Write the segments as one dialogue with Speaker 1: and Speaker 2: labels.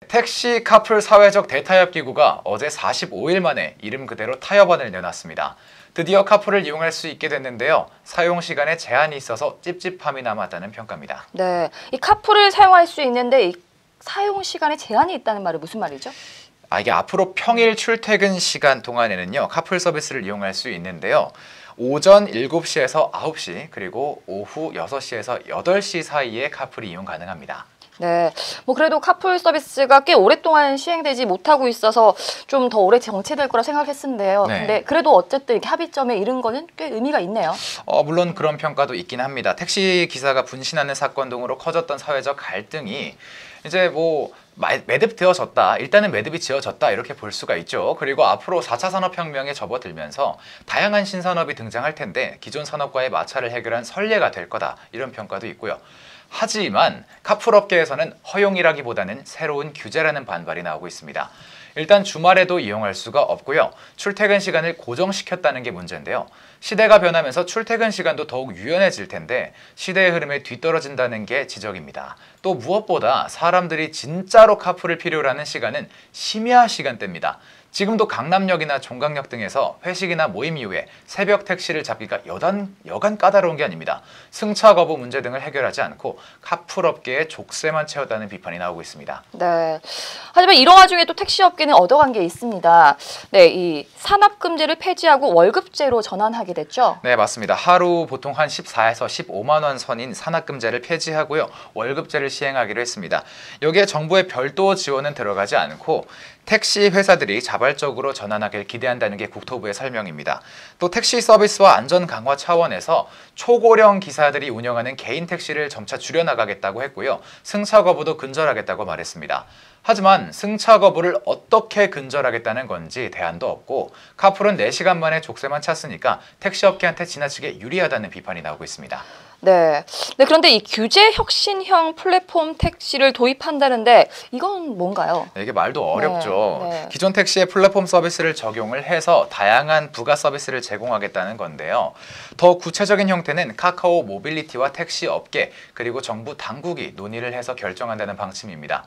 Speaker 1: 택시 카풀 사회적 대타협 기구가 어제 45일 만에 이름 그대로 타협안을 내놨습니다. 드디어 카풀을 이용할 수 있게 됐는데요. 사용 시간에 제한이 있어서 찝찝함이 남았다는 평가입니다.
Speaker 2: 네, 이 카풀을 사용할 수 있는데 이 사용 시간에 제한이 있다는 말은 무슨 말이죠?
Speaker 1: 이게 앞으로 평일 출퇴근 시간 동안에는요. 카풀 서비스를 이용할 수 있는데요. 오전 7시에서 9시 그리고 오후 6시에서 8시 사이에 카풀이 이용 가능합니다.
Speaker 2: 네, 뭐 그래도 카풀 서비스가 꽤 오랫동안 시행되지 못하고 있어서 좀 더 오래 정체될 거라 생각했는데요.
Speaker 1: 네.
Speaker 2: 근데 그래도 어쨌든 이렇게 합의점에 이른 거는 꽤 의미가 있네요.
Speaker 1: 물론 그런 평가도 있긴 합니다. 택시 기사가 분신하는 사건 등으로 커졌던 사회적 갈등이 이제 뭐 매듭되어졌다. 일단은 매듭이 지어졌다. 이렇게 볼 수가 있죠. 그리고 앞으로 4차 산업혁명에 접어들면서 다양한 신산업이 등장할 텐데 기존 산업과의 마찰을 해결한 선례가 될 거다. 이런 평가도 있고요. 하지만 카풀 업계에서는 허용이라기보다는 새로운 규제라는 반발이 나오고 있습니다. 일단 주말에도 이용할 수가 없고요. 출퇴근 시간을 고정시켰다는 게 문제인데요. 시대가 변하면서 출퇴근 시간도 더욱 유연해질 텐데 시대의 흐름에 뒤떨어진다는 게 지적입니다. 또 무엇보다 사람들이 진짜로 카풀을 필요로 하는 시간은 심야 시간대입니다. 지금도 강남역이나 종강역 등에서 회식이나 모임 이후에 새벽 택시를 잡기가 여간 까다로운 게 아닙니다. 승차 거부 문제 등을 해결하지 않고 카풀 업계의 족쇄만 채웠다는 비판이 나오고 있습니다.
Speaker 2: 네. 하지만 이런 와중에 또 택시 업계는 얻어간 게 있습니다. 네, 이 산업금지를 폐지하고 월급제로 전환하게 됐죠?
Speaker 1: 네, 맞습니다. 하루 보통 한 14에서 15만 원 선인 산업금제를 폐지하고요. 월급제를 시행하기로 했습니다. 여기에 정부의 별도 지원은 들어가지 않고 택시 회사들이 자발적으로 전환하길 기대한다는 게 국토부의 설명입니다. 또 택시 서비스와 안전 강화 차원에서 초고령 기사들이 운영하는 개인 택시를 점차 줄여나가겠다고 했고요. 승차 거부도 근절하겠다고 말했습니다. 하지만 승차 거부를 어떻게 근절하겠다는 건지 대안도 없고 카풀은 4시간 만에 족쇄만 찼으니까 택시업계한테 지나치게 유리하다는 비판이 나오고 있습니다.
Speaker 2: 네. 네, 그런데 이 규제 혁신형 플랫폼 택시를 도입한다는데 이건 뭔가요?
Speaker 1: 네, 이게 말도 어렵죠.
Speaker 2: 네.
Speaker 1: 기존 택시의 플랫폼 서비스를 적용을 해서 다양한 부가 서비스를 제공하겠다는 건데요. 더 구체적인 형태는 카카오 모빌리티와 택시 업계 그리고 정부 당국이 논의를 해서 결정한다는 방침입니다.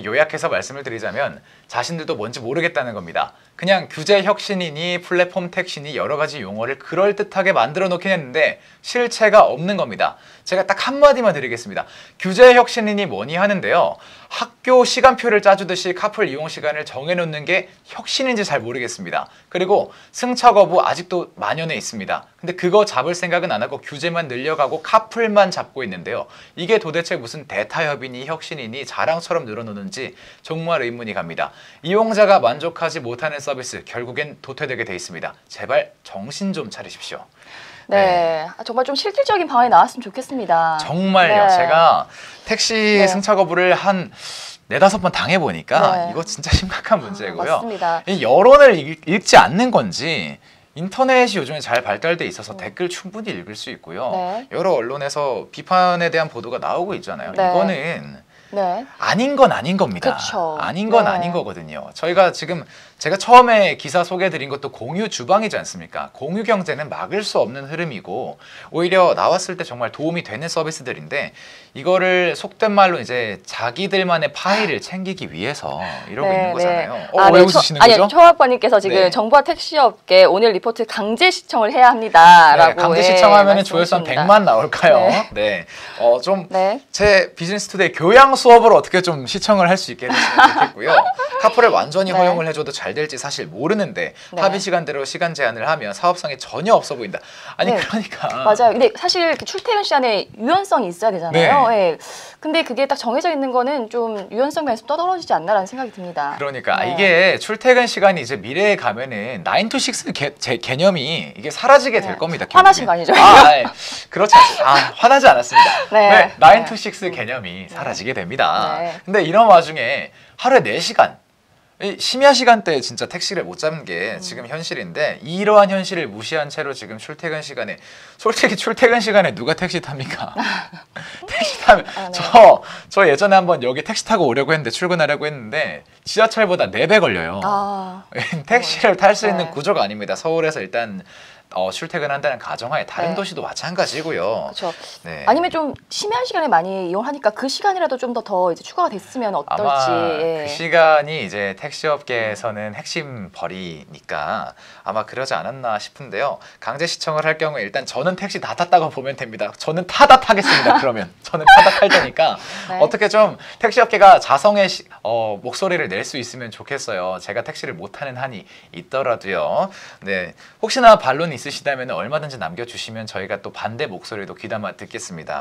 Speaker 1: 요약해서 말씀을 드리자면 자신들도 뭔지 모르겠다는 겁니다. 그냥 규제 혁신이니 플랫폼 택시니 여러 가지 용어를 그럴듯하게 만들어 놓긴 했는데 실체가 없는 겁니다. 제가 딱 한마디만 드리겠습니다. 규제 혁신이니 뭐니 하는데요. 학교 시간표를 짜주듯이 카풀 이용 시간을 정해놓는 게 혁신인지 잘 모르겠습니다. 그리고 승차 거부 아직도 만연해 있습니다. 근데 그거 잡을 생각은 안 하고 규제만 늘려가고 카풀만 잡고 있는데요. 이게 도대체 무슨 대타협이니 혁신이니 자랑처럼 늘어놓는지 정말 의문이 갑니다. 이용자가 만족하지 못하는 서비스 결국엔 도태되게 돼 있습니다. 제발 정신 좀 차리십시오.
Speaker 2: 네. 정말 좀 실질적인 방안이 나왔으면 좋겠습니다.
Speaker 1: 정말요.
Speaker 2: 네.
Speaker 1: 제가 택시 승차 거부를 한 4-5번 당해보니까 이거 진짜 심각한 문제고요.
Speaker 2: 맞습니다.
Speaker 1: 이 여론을 읽지 않는 건지 인터넷이 요즘에 잘 발달돼 있어서 댓글 충분히 읽을 수 있고요. 여러 언론에서 비판에 대한 보도가 나오고 있잖아요. 이거는 아닌 건 아닌 겁니다.
Speaker 2: 그쵸.
Speaker 1: 아닌 건 아닌 거거든요. 제가 처음에 기사 소개해드린 것도 공유 주방이지 않습니까? 공유 경제는 막을 수 없는 흐름이고 오히려 나왔을 때 정말 도움이 되는 서비스들인데 이거를 속된 말로 이제 자기들만의 파일을 챙기기 위해서 이러고 있는 거잖아요. 왜 웃으시는 거죠?
Speaker 2: 아니, 초학과님께서 지금 정부와 택시업계 오늘 리포트 강제 시청을 해야 합니다라고.
Speaker 1: 강제 시청하면 조회수 한 100만 나올까요? 제 비즈니스 투데이 교양 수업을 어떻게 좀 시청을 할 수 있게 해주시면 좋겠고요. 카풀을 완전히 허용을 해줘도 잘 될지 사실 모르는데 합의 시간대로 시간 제한을 하면 사업성이 전혀 없어 보인다. 아니 그러니까
Speaker 2: 맞아요. 근데 사실 출퇴근 시간에 유연성이 있어야 되잖아요. 근데 그게 딱 정해져 있는 거는 좀 유연성 면에서 떠떨어지지 않나라는 생각이 듭니다.
Speaker 1: 그러니까 이게 출퇴근 시간이 이제 미래에 가면은 9 to 6 개념이 이게 사라지게 될 겁니다.
Speaker 2: 화나신 거 아니죠?
Speaker 1: 그렇지 않습니다. 화나지 않았습니다. 9 to 6 개념이 사라지게 됩니다. 근데 이런 와중에 하루에 4시간 심야 시간대에 진짜 택시를 못 잡는 게 지금 현실인데 이러한 현실을 무시한 채로 지금 출퇴근 시간에 솔직히 출퇴근 시간에 누가 택시 탑니까? 택시 타면 저 예전에 한번 여기 택시 타고 오려고 했는데 출근하려고 했는데 지하철보다 4배 걸려요. 택시를 탈 수 있는 구조가 아닙니다. 서울에서 일단 출퇴근한다는 가정하에 다른
Speaker 2: 네.
Speaker 1: 도시도 마찬가지고요.
Speaker 2: 그렇죠.
Speaker 1: 네.
Speaker 2: 아니면 좀 심야한 시간에 많이 이용하니까 그 시간이라도 좀 더 이제 추가가 됐으면 어떨지.
Speaker 1: 아마
Speaker 2: 예.
Speaker 1: 그 시간이 이제 택시업계에서는 핵심 벌이니까 아마 그러지 않았나 싶은데요. 강제 시청을 할 경우에 일단 저는 택시 다 탔다고 보면 됩니다. 저는 타다 타겠습니다. 그러면 저는 타다 탈 테니까
Speaker 2: 네.
Speaker 1: 어떻게 좀 택시업계가 자성의 목소리를 낼 수 있으면 좋겠어요. 제가 택시를 못 타는 한이 있더라도요. 네, 혹시나 반론 있으시다면 얼마든지 남겨주시면 저희가 또 반대 목소리도 귀담아 듣겠습니다.